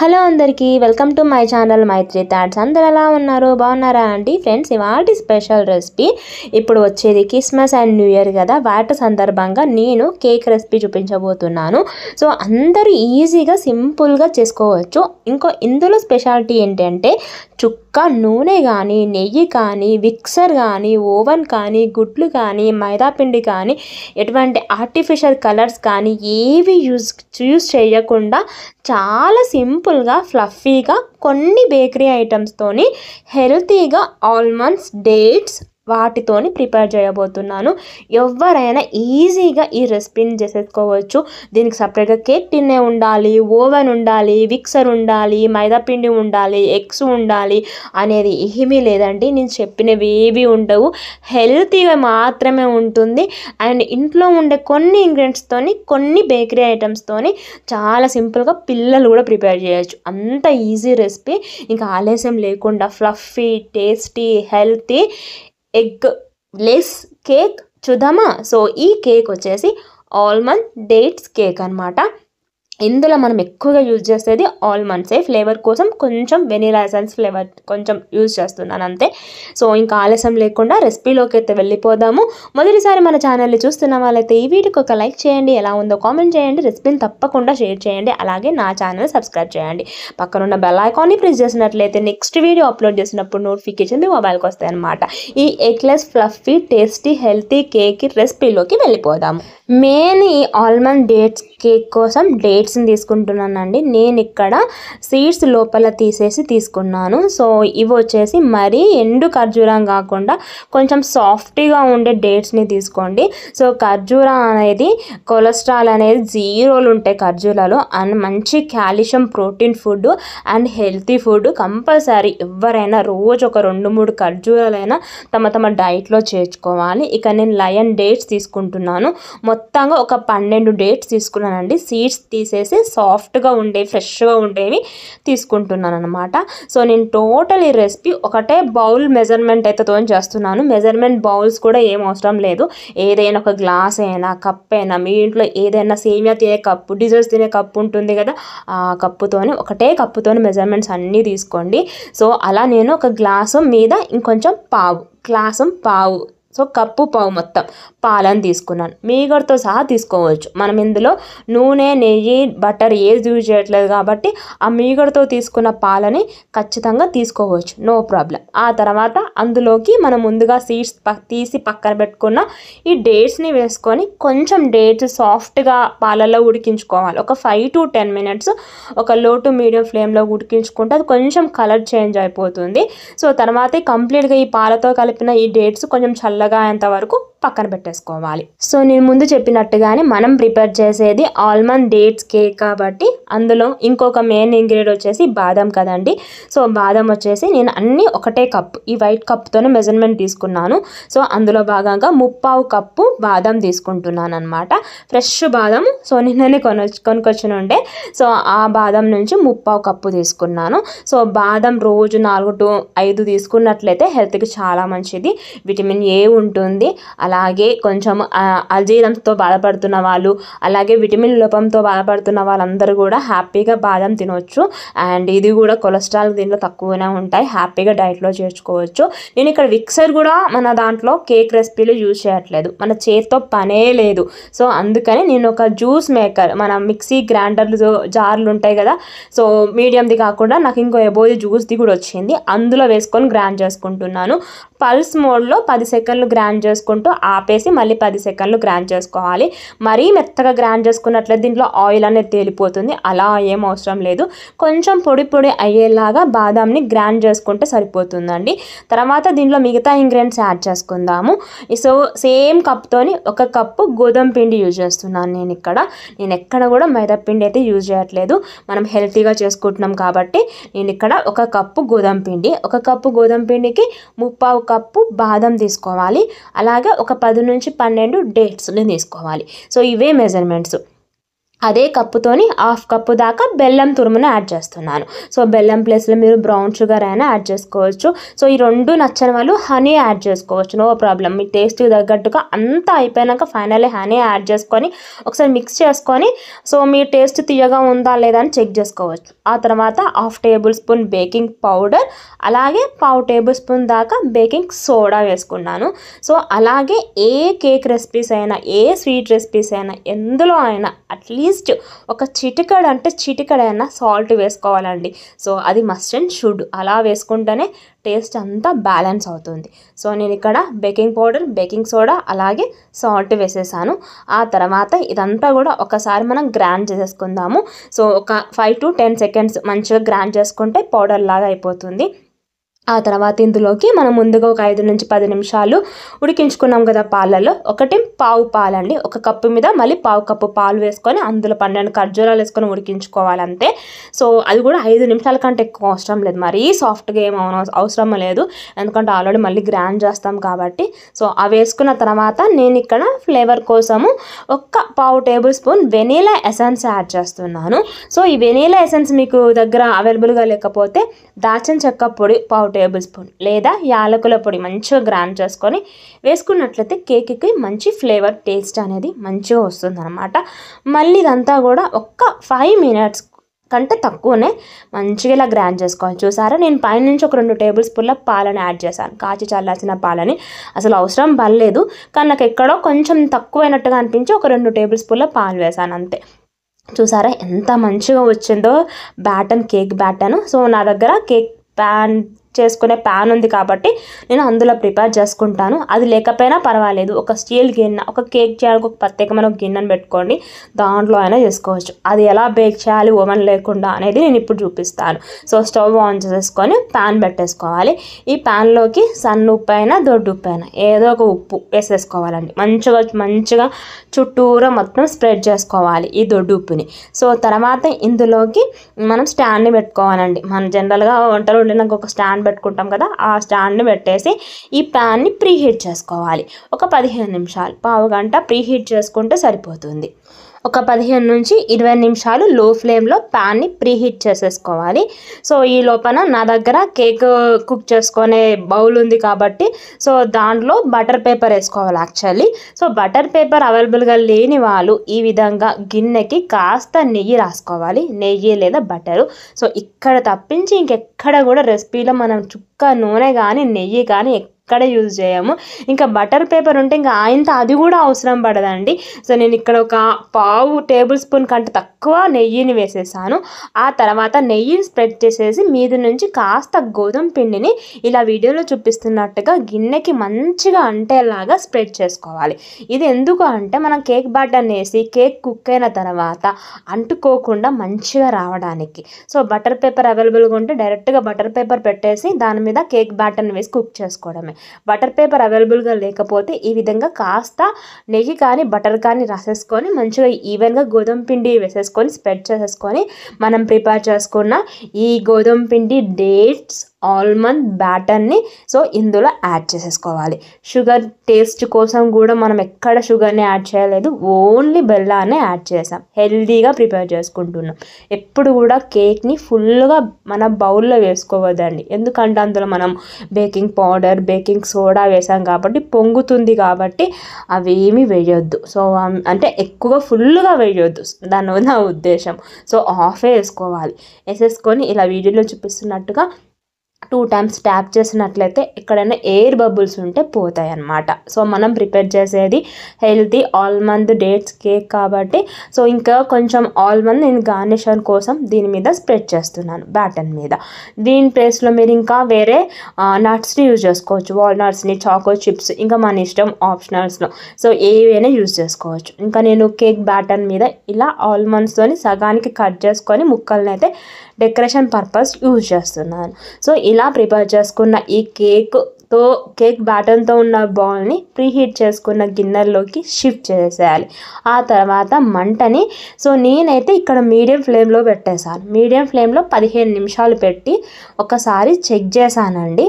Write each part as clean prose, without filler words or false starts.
Hello అందరికీ welcome to my channel Maithri thoughts. అందరు ఎలా ఉన్నారు? బాగున్నారా అండి? ఫ్రెండ్స్, ఇవాళ స్పెషల్ రెసిపీ ఇప్పుడు వచ్చేది క్రిస్మస్ అండ్ న్యూ ఇయర్ కదా, వాటి సందర్భంగా నేను కేక్ రెసిపీ చూపించబోతున్నాను. సో అందరూ ఈజీగా సింపుల్గా చేసుకోవచ్చు. ఇందులో స్పెషాలిటీ ఏంటంటే చుక్క నూనె కానీ, నెయ్యి కానీ, మిక్సర్ కానీ, ఓవెన్ కానీ, గుడ్లు కానీ, మైదాపిండి కానీ, ఎటువంటి ఆర్టిఫిషియల్ కలర్స్ కానీ ఏవి యూజ్ చేయకుండా చాలా సింపుల్గా ఫ్లఫీగా కొన్ని బేకరీ ఐటమ్స్తోని హెల్తీగా ఆల్మండ్స్, డేట్స్ వాటితోని ప్రిపేర్ చేయబోతున్నాను. ఎవరైనా ఈజీగా ఈ రెసిపీని చేసేసుకోవచ్చు. దీనికి సపరేట్గా కేక్ టిన్నే ఉండాలి, ఓవెన్ ఉండాలి, మిక్సర్ ఉండాలి, మైదాపిండి ఉండాలి, ఎగ్స్ ఉండాలి అనేది ఏమీ లేదండి. నేను చెప్పినవి ఏవి ఉండవు, హెల్తీగా మాత్రమే ఉంటుంది. అండ్ ఇంట్లో ఉండే కొన్ని ఇంగ్రీడియంట్స్తోని, కొన్ని బేకరీ ఐటమ్స్తోని చాలా సింపుల్గా పిల్లలు కూడా ప్రిపేర్ చేయొచ్చు. అంత ఈజీ రెసిపీ. ఇంకా ఆలస్యం లేకుండా fluffy, tasty, healthy egg less cake చూద్దామా? సో ఈ కేక్ వచ్చేసి ఆల్మండ్ డేట్స్ కేక్ అనమాట. ఇందులో మనం ఎక్కువగా యూజ్ చేసేది ఆల్మండ్సే. ఫ్లేవర్ కోసం కొంచెం వెనీలా ఎసెన్స్ ఫ్లేవర్ కొంచెం యూజ్ చేస్తున్నాను అంతే. సో ఇంకా ఆలస్యం లేకుండా రెసిపీలోకి అయితే వెళ్ళిపోదాము. మొదటిసారి మన ఛానల్ని చూస్తున్న వాళ్ళైతే ఈ వీడియోకి ఒక లైక్ చేయండి, ఎలా ఉందో కామెంట్ చేయండి, రెసిపీని తప్పకుండా షేర్ చేయండి, అలాగే నా ఛానల్ సబ్స్క్రైబ్ చేయండి. పక్కనున్న బెల్ ఐకాన్ని ప్రెస్ చేసినట్లయితే నెక్స్ట్ వీడియో అప్లోడ్ చేసినప్పుడు నోటిఫికేషన్ మీ మొబైల్కి వస్తాయి అన్నమాట. ఈ eggless fluffy tasty healthy cake రెసిపీలోకి వెళ్ళిపోదాము. మెయిన్ ఈ ఆల్మండ్ డేట్స్ కేక్ కోసం డేట్స్ని తీసుకుంటున్నానండి. నేను ఇక్కడ సీడ్స్ లోపల తీసేసి తీసుకున్నాను. సో ఇవి వచ్చేసి మరీ ఎండు ఖర్జూరం కాకుండా కొంచెం సాఫ్ట్గా ఉండే డేట్స్ని తీసుకోండి. సో ఖర్జూరం అనేది కొలెస్ట్రాల్ అనేది 0 ఉంటాయి ఖర్జూరాలో. అండ్ మంచి calcium protein food and healthy food. Compulsory ఎవరైనా రోజు ఒక 2-3 ఖర్జూరాలైనా తమ డైట్లో చేర్చుకోవాలి. ఇక నేను లయన్ డేట్స్ తీసుకుంటున్నాను. మొత్తంగా ఒక 12 డేట్స్ తీసుకున్నానండి. సీడ్స్ తీసేసి సాఫ్ట్గా ఉండేవి, ఫ్రెష్గా ఉండేవి తీసుకుంటున్నాను అనమాట. సో నేను టోటల్ ఈ రెసిపీ ఒకటే బౌల్ మెజర్మెంట్ అయితే చేస్తున్నాను. మెజర్మెంట్ బౌల్స్ కూడా ఏం అవసరం లేదు. ఏదైనా ఒక గ్లాస్ అయినా, కప్ అయినా, మీ ఇంట్లో ఏదైనా సేమియా తినే కప్పు, డిజర్ట్స్ తినే కప్పు ఉంటుంది కదా, ఆ కప్పుతోని ఒకటే కప్పుతోని మెజర్మెంట్స్ అన్నీ తీసుకోండి. సో అలా నేను ఒక గ్లాసు మీద ఇంకొంచెం గ్లాసు పావు, సో కప్పు పావు మొత్తం పాలను తీసుకున్నాను. మీగడతో సహా తీసుకోవచ్చు. మనం ఇందులో నూనె, నెయ్యి, బటర్ ఏది యూజ్ చేయట్లేదు కాబట్టి ఆ మీగడతో తీసుకున్న పాలని ఖచ్చితంగా తీసుకోవచ్చు, నో ప్రాబ్లం. ఆ తర్వాత అందులోకి మనం ముందుగా సీడ్స్ తీసి పక్కన పెట్టుకున్న ఈ డేట్స్ని వేసుకొని కొంచెం డేట్స్ సాఫ్ట్గా పాలలో ఉడికించుకోవాలి. ఒక 5 to 10 minutes ఒక లో టు మీడియం ఫ్లేమ్లో ఉడికించుకుంటే అది కొంచెం కలర్ చేంజ్ అయిపోతుంది. సో తర్వాత కంప్లీట్గా ఈ పాలతో కలిపిన ఈ డేట్స్ కొంచెం చల్లగా అయ్యేంత వరకు పక్కన పెట్టేసుకోవాలి. సో నేను ముందు చెప్పినట్టుగానే మనం ప్రిపేర్ చేసేది ఆల్మండ్ డేట్స్ కేక్ కాబట్టి అందులో ఇంకొక మెయిన్ ఇంగ్రీడియంట్ వచ్చేసి బాదం కదండి. సో బాదం వచ్చేసి నేను అన్నీ ఒకటే కప్, ఈ వైట్ కప్తోనే మెజర్మెంట్ తీసుకున్నాను. సో అందులో భాగంగా 3/4 కప్పు బాదం తీసుకుంటున్నాను అనమాట. ఫ్రెష్ బాదం. సో నిన్ననే కొనుక్కొచ్చిన ఉండే. సో ఆ బాదం నుంచి 3/4 కప్పు తీసుకున్నాను. సో బాదం రోజు 4 to 5 తీసుకున్నట్లయితే హెల్త్కి చాలా మంచిది. విటమిన్ ఏ ఉంటుంది. అలాగే కొంచెం అజీర్ణంతో బాధపడుతున్న వాళ్ళు, అలాగే విటమిన్ లోపంతో బాధపడుతున్న వాళ్ళందరూ కూడా హ్యాపీగా బాదం తినవచ్చు. అండ్ ఇది కూడా కొలెస్ట్రాల్ దీంట్లో తక్కువనే ఉంటాయి, హ్యాపీగా డైట్లో చేర్చుకోవచ్చు. నేను ఇక్కడ మిక్సర్ కూడా మన దాంట్లో కేక్ రెసిపీలో యూజ్ చేయట్లేదు, మన చేతితో పనే లేదు. సో అందుకని నేను ఒక జ్యూస్ మేకర్, మన మిక్సీ గ్రైండర్లు జార్లు ఉంటాయి కదా, సో మీడియంది కాకుండా నాకు ఇంకో ఎబోది జ్యూస్ది కూడా వచ్చింది, అందులో వేసుకొని గ్రైండ్ చేసుకుంటున్నాను. పల్స్ మోడ్లో 10 సెకండ్లు గ్రైండ్ చేసుకుంటూ ఆపేసి మళ్ళీ 10 సెకండ్లు గ్రైండ్ చేసుకోవాలి. మరీ మెత్తగా గ్రైండ్ చేసుకున్నట్లయితే దీంట్లో ఆయిల్ అనేది తేలిపోతుంది, అలా ఏం అవసరం లేదు. కొంచెం పొడి అయ్యేలాగా బాదాంని గ్రైండ్ చేసుకుంటే సరిపోతుందండి. తర్వాత దీంట్లో మిగతా ఇంగ్రీడియంట్స్ యాడ్ చేసుకుందాము. సో సేమ్ కప్తోని 1 కప్పు గోధుమ పిండి యూజ్ చేస్తున్నాను నేను ఎక్కడ కూడా మైదా పిండి అయితే యూజ్ చేయట్లేదు. మనం హెల్తీగా చేసుకుంటున్నాం కాబట్టి నేను ఇక్కడ 1 కప్పు గోధుమ పిండి, 1 కప్పు గోధుమ పిండికి 3/4 కప్పు బాదం తీసుకోవాలి. అలాగే ఒక 10 నుంచి 12 డేట్స్ని తీసుకోవాలి. సో ఇవే మెజర్మెంట్స్. అదే కప్పుతోని హాఫ్ కప్పు దాకా బెల్లం తురుముని యాడ్ చేస్తున్నాను. సో బెల్లం ప్లేస్లో మీరు బ్రౌన్ షుగర్ అయినా యాడ్ చేసుకోవచ్చు. సో ఈ రెండు నచ్చని వాళ్ళు హనీ యాడ్ చేసుకోవచ్చు, నో ప్రాబ్లం. మీ టేస్ట్కి తగ్గట్టుగా అంతా అయిపోయాక ఫైనల్లీ హనీ యాడ్ చేసుకొని ఒకసారి మిక్స్ చేసుకొని సో మీ టేస్ట్ తీయగా ఉందా లేదా అని చెక్ చేసుకోవచ్చు. ఆ తర్వాత 1/2 టేబుల్ స్పూన్ బేకింగ్ పౌడర్, అలాగే 1/2 టేబుల్ స్పూన్ దాకా బేకింగ్ సోడా వేసుకున్నాను. సో అలాగే ఏ కేక్ రెసిపీస్ అయినా, ఏ స్వీట్ రెసిపీస్ అయినా, ఎందులో అయినా అట్లీస్ట్ ఒక చిటికడైనా సాల్ట్ వేసుకోవాలండి. సో అది మస్ట్ అండ్ షుడ్. అలా వేసుకుంటేనే టేస్ట్ అంతా బ్యాలెన్స్ అవుతుంది. సో నేను ఇక్కడ బేకింగ్ పౌడర్, బేకింగ్ సోడా, అలాగే సాల్ట్ వేసేసాను. ఆ తర్వాత ఇదంతా కూడా ఒకసారి మనం గ్రైండ్ చేసేసుకుందాము. సో ఒక 5 to 10 seconds మంచిగా గ్రైండ్ చేసుకుంటే పౌడర్ లాగా అయిపోతుంది. ఆ తర్వాత ఇందులోకి మనం ముందుగా ఒక 5 నుంచి 10 నిమిషాలు ఉడికించుకున్నాం కదా పాలల్లో, 1/4 పాలండి. ఒక కప్పు మీద మళ్ళీ 1/4 కప్పు పాలు వేసుకొని అందులో 12 ఖర్జూరాలు వేసుకొని ఉడికించుకోవాలి అంతే. సో అది కూడా 5 నిమిషాల కంటే ఎక్కువ అవసరం లేదు, మరీ సాఫ్ట్గా ఏం అవసరం లేదు, ఎందుకంటే ఆల్రెడీ మళ్ళీ గ్రైండ్ చేస్తాం కాబట్టి. సో అవి వేసుకున్న తర్వాత నేను ఇక్కడ ఫ్లేవర్ కోసము 1/4 table spoon vanilla essence add చేస్తున్నాను. సో ఈ వెనీలా ఎసెన్స్ మీకు దగ్గర అవైలబుల్గా లేకపోతే దాల్చిన చెక్క పొడి 1/4 టేబుల్ స్పూన్ లేదా యాలకుల పొడి మంచిగా గ్రైండ్ చేసుకొని వేసుకున్నట్లయితే కేక్కి మంచి ఫ్లేవర్, టేస్ట్ అనేది మంచిగా వస్తుంది అనమాట. మళ్ళీ ఇదంతా కూడా ఒక్క 5 minutes కంటే తక్కువనే మంచిగా ఇలా గ్రైండ్ చేసుకోవాలి. చూసారా, నేను పైనుంచి ఒక 2 టేబుల్ స్పూన్ల పాలని యాడ్ చేశాను, కాచి చల్లార్చిన పాలని. అసలు అవసరం పడలేదు, కానీ నాకు ఎక్కడో కొంచెం తక్కువైనట్టుగా అనిపించి ఒక 2 టేబుల్ స్పూన్ల పాలు వేసాను అంతే. చూసారా ఎంత మంచిగా వచ్చిందో కేక్ బ్యాటను. సో నా దగ్గర కేక్ చేసుకునే ప్యాన్ ఉంది కాబట్టి నేను అందులో ప్రిపేర్ చేసుకుంటాను. అది లేకపోయినా పర్వాలేదు, ఒక స్టీల్ గిన్నె, ఒక కేక్ చేయడానికి ఒక ప్రత్యేకమైన గిన్నెను పెట్టుకోండి, దాంట్లో అయినా చేసుకోవచ్చు. అది ఎలా బేక్ చేయాలి ఓవెన్ లేకుండా అనేది నేను ఇప్పుడు చూపిస్తాను. సో స్టవ్ ఆన్ చేసేసుకొని ప్యాన్ పెట్టేసుకోవాలి. ఈ ప్యాన్లోకి సన్న ఉప్పు అయినా దొడ్డు ఉప్పు అయినా ఏదో ఒక ఉప్పు వేసేసుకోవాలండి. మంచిగా చుట్టూరా మొత్తం స్ప్రెడ్ చేసుకోవాలి ఈ దొడ్డు ఉప్పుని. సో తర్వాత ఇందులోకి మనం స్టాండ్ని పెట్టుకోవాలండి. మనం జనరల్గా వంటలు వండినాక ఒక స్టాండ్ పెట్టుకుంటాం కదా, ఆ స్టాండ్ని పెట్టేసి ఈ ప్యాన్ని ప్రీహీట్ చేసుకోవాలి. ఒక 15 నిమిషాలు, పావు గంట ప్రీహీట్ చేసుకుంటే సరిపోతుంది. ఒక 15 నుంచి 20 నిమిషాలు లో ఫ్లేమ్లో ప్యాన్ని ప్రీహీట్ చేసేసుకోవాలి. సో ఈ లోపల నా దగ్గర కేక్ కుక్ చేసుకునే బౌల్ ఉంది కాబట్టి సో దాంట్లో బటర్ పేపర్ వేసుకోవాలి యాక్చువల్లీ. సో బటర్ పేపర్ అవైలబుల్గా లేని వాళ్ళు ఈ విధంగా గిన్నెకి కాస్త నెయ్యి రాసుకోవాలి, నెయ్యి లేదా బటరు. సో ఇక్కడ తప్పించి ఇంకెక్కడ కూడా రెసిపీలో మనం చుక్క నూనె కానీ నెయ్యి కానీ ఎక్కడ యూజ్ చేయము. ఇంకా బటర్ పేపర్ ఉంటే ఇంకా ఆయనతో అది కూడా అవసరం పడదండి. సో నేను ఇక్కడ ఒక 1/2 టేబుల్ స్పూన్ కంటే తక్కువ నెయ్యిని వేసేసాను. ఆ తర్వాత నెయ్యిని స్ప్రెడ్ చేసేసి మీద నుంచి కాస్త గోధుమ పిండిని ఇలా వీడియోలో చూపిస్తున్నట్టుగా గిన్నెకి మంచిగా అంటేలాగా స్ప్రెడ్ చేసుకోవాలి. ఇది ఎందుకు అంటే మనం కేక్ బ్యాటర్ వేసి కేక్ కుక్ అయిన తర్వాత అంటుకోకుండా మంచిగా రావడానికి. సో బటర్ పేపర్ అవైలబుల్గా ఉంటే డైరెక్ట్గా బటర్ పేపర్ పెట్టేసి దాని మీద కేక్ బ్యాటర్ని వేసి కుక్ చేసుకోవడమే. బటర్ పేపర్ అవైలబుల్గా లేకపోతే ఈ విధంగా కాస్త నెయ్యి కానీ బటర్ కానీ రాసేసుకొని మంచిగా ఈవెన్గా గోధుమ పిండి వేసేసుకొని స్ప్రెడ్ చేసేసుకొని మనం ప్రిపేర్ చేసుకున్న ఈ గోధుమ పిండి, డేట్స్, ఆల్మండ్ బ్యాటర్ని సో ఇందులో యాడ్ చేసేసుకోవాలి. షుగర్ టేస్ట్ కోసం కూడా మనం ఎక్కడ షుగర్ని యాడ్ చేయలేదు, ఓన్లీ బెల్లాన్ని యాడ్ చేసాం. హెల్తీగా ప్రిపేర్ చేసుకుంటున్నాం. ఎప్పుడు కూడా కేక్ని ఫుల్గా మన బౌల్లో వేసుకోవద్దండి, ఎందుకంటే అందులో మనం బేకింగ్ పౌడర్, బేకింగ్ సోడా వేసాం కాబట్టి పొంగుతుంది కాబట్టి అవేమీ వేయొద్దు. సో అంటే ఎక్కువగా ఫుల్గా వేయొద్దు, దాని నా ఉద్దేశం. సో హాఫే వేసుకోవాలి. వేసేసుకొని ఇలా వీడియోలో చూపిస్తున్నట్టుగా 2 times ట్యాప్ చేసినట్లయితే ఎక్కడైనా ఎయిర్ బబుల్స్ ఉంటే పోతాయి అన్నమాట. సో మనం ప్రిపేర్ చేసేది హెల్తీ ఆల్మండ్ డేట్స్ కేక్ కాబట్టి సో ఇంకా కొంచెం ఆల్మండ్ నేను గార్నిషన్ కోసం దీని మీద స్ప్రెడ్ చేస్తున్నాను బ్యాటర్ మీద. దీని ప్లేస్లో మీరు ఇంకా వేరే నట్స్ని యూజ్ చేసుకోవచ్చు, వాల్నట్స్ని, చాకో చిప్స్, ఇంకా మన ఇష్టం, ఆప్షనల్స్లో. సో ఏవైనా యూజ్ చేసుకోవచ్చు. ఇంకా నేను కేక్ బ్యాటర్ మీద ఇలా ఆల్మండ్స్తోని సగానికి కట్ చేసుకొని ముక్కల్ని అయితే డెకరేషన్ పర్పస్ యూజ్ చేస్తున్నాను. సో ఇలా ప్రిపేర్ చేసుకున్న ఈ కేక్ కేక్ బ్యాటర్తో ఉన్న బౌల్ని ప్రీహీట్ చేసుకున్న గిన్నెల్లోకి షిఫ్ట్ చేసేయాలి. ఆ తర్వాత మంటని నేనైతే ఇక్కడ మీడియం ఫ్లేమ్లో పెట్టేశాను. మీడియం ఫ్లేమ్లో 15 నిమిషాలు పెట్టి ఒకసారి చెక్ చేశానండి.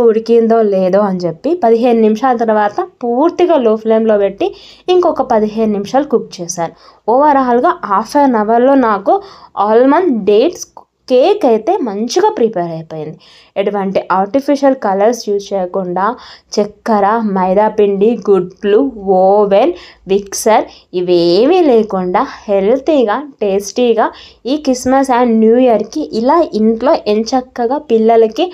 ఉడికిందో లేదో అని చెప్పి 15 నిమిషాల తర్వాత పూర్తిగా లో ఫ్లేమ్లో పెట్టి ఇంకొక 15 నిమిషాలు కుక్ చేశాను. ఓవరాల్గా హాఫ్ అన్ అవర్లో నాకు ఆల్మండ్ డేట్స్ కేక్ అయితే మంచిగా ప్రిపేర్ అయిపోయింది. ఎటువంటి ఆర్టిఫిషియల్ కలర్స్ యూజ్ చేయకుండా చక్కెర, మైదాపిండి, గుడ్లు, ఓవెన్, మిక్సర్ ఇవేమీ లేకుండా హెల్తీగా టేస్టీగా ఈ క్రిస్మస్ అండ్ న్యూ ఇయర్కి ఇలా ఇంట్లో ఎంచక్కగా పిల్లలకి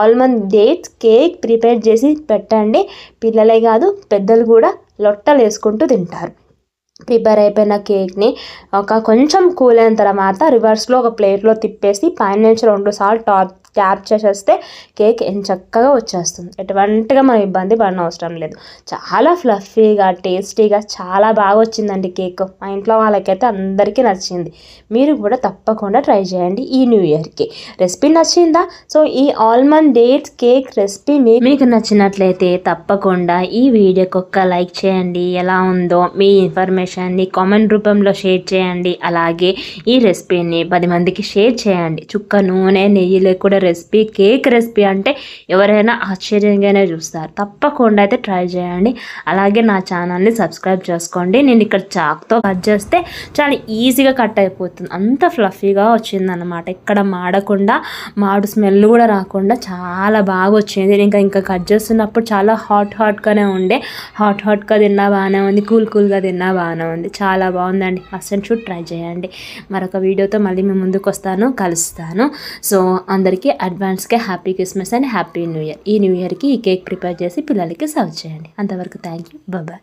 ఆల్మండ్ డేట్స్ కేక్ ప్రిపేర్ చేసి పెట్టండి. పిల్లలే కాదు పెద్దలు కూడా లొట్టలు వేసుకుంటూ తింటారు. ప్రిపేర్ అయిపోయిన కేక్ని కొంచెం కూల్ అయిన తర్వాత రివర్స్లో ఒక ప్లేట్లో తిప్పేసి పైన నుంచి 2 సార్లు ట్యాప్ చేసేస్తే కేక్ ఎంచక్కగా వచ్చేస్తుంది. ఎటువంటిగా మనం ఇబ్బంది పడిన అవసరం లేదు. చాలా ఫ్లఫీగా టేస్టీగా చాలా బాగా వచ్చిందండి కేక్. మా ఇంట్లో వాళ్ళకైతే అందరికీ నచ్చింది. మీరు కూడా తప్పకుండా ట్రై చేయండి ఈ న్యూ ఇయర్కి. రెసిపీ నచ్చిందా? ఈ ఆల్మండ్ డేట్స్ కేక్ రెసిపీ మీకు నచ్చినట్లయితే తప్పకుండా ఈ వీడియోకి ఒక్క లైక్ చేయండి. ఎలా ఉందో మీ ఇన్ఫర్మేషన్ని కామెంట్ రూపంలో షేర్ చేయండి. అలాగే ఈ రెసిపీని 10 మందికి షేర్ చేయండి. చుక్క నూనె నెయ్యి లేకుండా రెసిపీ కేక్ రెసిపీ అంటే ఎవరైనా ఆశ్చర్యంగానే చూస్తారు. తప్పకుండా అయితే ట్రై చేయండి. అలాగే నా ఛానల్ని సబ్స్క్రైబ్ చేసుకోండి. నేను ఇక్కడ చాక్తో కట్ చేస్తే చాలా ఈజీగా కట్ అయిపోతుంది. అంత ఫ్లఫీగా వచ్చిందనమాట. ఇక్కడ మాడకుండా మాడు స్మెల్ కూడా రాకుండా చాలా బాగా వచ్చింది. ఇంకా కట్ చేస్తున్నప్పుడు చాలా హాట్గానే ఉండే. హాట్గా తిన్నా బాగానే ఉంది, కూల్గా తిన్నా బాగానే ఉంది. చాలా బాగుందండి. మస్ట్ షుడ్ ట్రై చేయండి. మరొక వీడియోతో మళ్ళీ మీ ముందుకు వస్తాను, కలుస్తాను. అందరికీ అడ్వాన్స్గా happy Christmas and happy new year. ఈ న్యూ ఇయర్కి ఈ కేక్ ప్రిపేర్ చేసి పిల్లలకి సర్వ్ చేయండి. అంతవరకు థ్యాంక్ యూ. బాయ్.